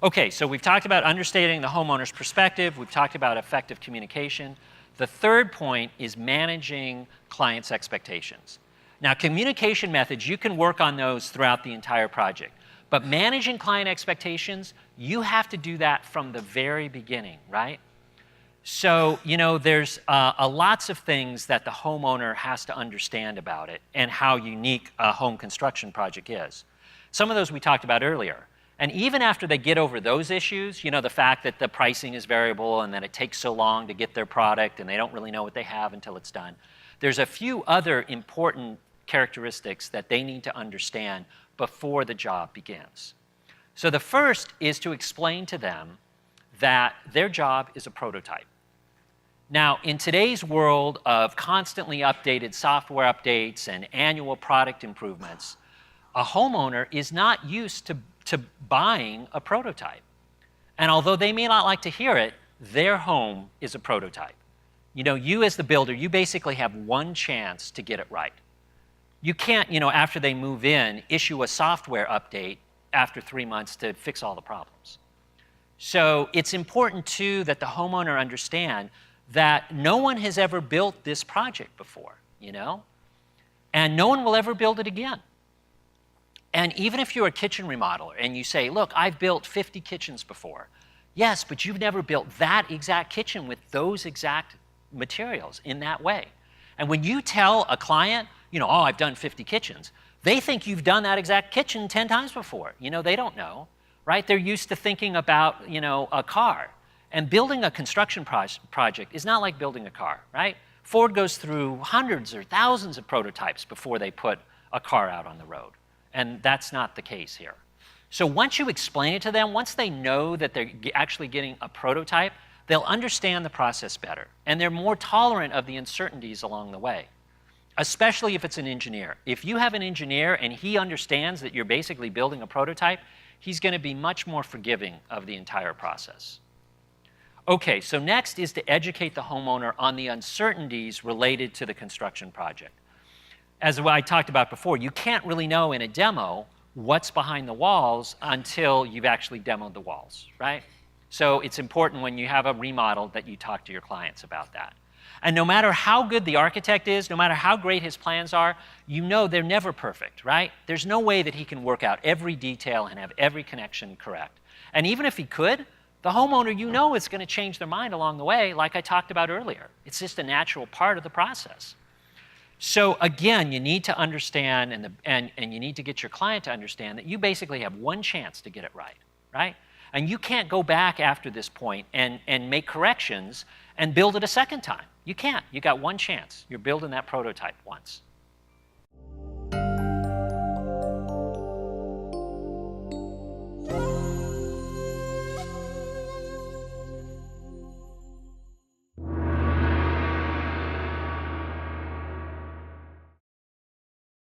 Okay, so we've talked about understanding the homeowner's perspective. We've talked about effective communication. The third point is managing clients' expectations. Now, communication methods, you can work on those throughout the entire project. But managing client expectations, you have to do that from the very beginning, right? So, you know, there's lots of things that the homeowner has to understand about it and how unique a home construction project is. Some of those we talked about earlier. And even after they get over those issues, you know, the fact that the pricing is variable and that it takes so long to get their product and they don't really know what they have until it's done, there's a few other important characteristics that they need to understand before the job begins. So the first is to explain to them that their job is a prototype. Now, in today's world of constantly updated software updates and annual product improvements, a homeowner is not used to buying a prototype. And although they may not like to hear it, their home is a prototype. You know, you as the builder, you basically have one chance to get it right. You can't, you know, after they move in, issue a software update after 3 months to fix all the problems. So it's important, too, that the homeowner understand that no one has ever built this project before, you know? And no one will ever build it again. And even if you're a kitchen remodeler and you say, look, I've built 50 kitchens before. Yes, but you've never built that exact kitchen with those exact materials in that way. And when you tell a client, you know, oh, I've done 50 kitchens, they think you've done that exact kitchen 10 times before. You know, they don't know, right? They're used to thinking about, you know, a car. And building a construction project is not like building a car, right? Ford goes through hundreds or thousands of prototypes before they put a car out on the road. And that's not the case here. So once you explain it to them, once they know that they're actually getting a prototype, they'll understand the process better. And they're more tolerant of the uncertainties along the way, especially if it's an engineer. If you have an engineer and he understands that you're basically building a prototype, he's going to be much more forgiving of the entire process. Okay, so next is to educate the homeowner on the uncertainties related to the construction project. As I talked about before, you can't really know in a demo what's behind the walls until you've actually demoed the walls, right? So it's important when you have a remodel that you talk to your clients about that. And no matter how good the architect is, no matter how great his plans are, you know they're never perfect, right? There's no way that he can work out every detail and have every connection correct. And even if he could, the homeowner, you know, is going to change their mind along the way, like I talked about earlier. It's just a natural part of the process. So again, you need to understand and you need to get your client to understand that you basically have one chance to get it right, right? And you can't go back after this point and make corrections and build it a second time. You can't. You got one chance. You're building that prototype once.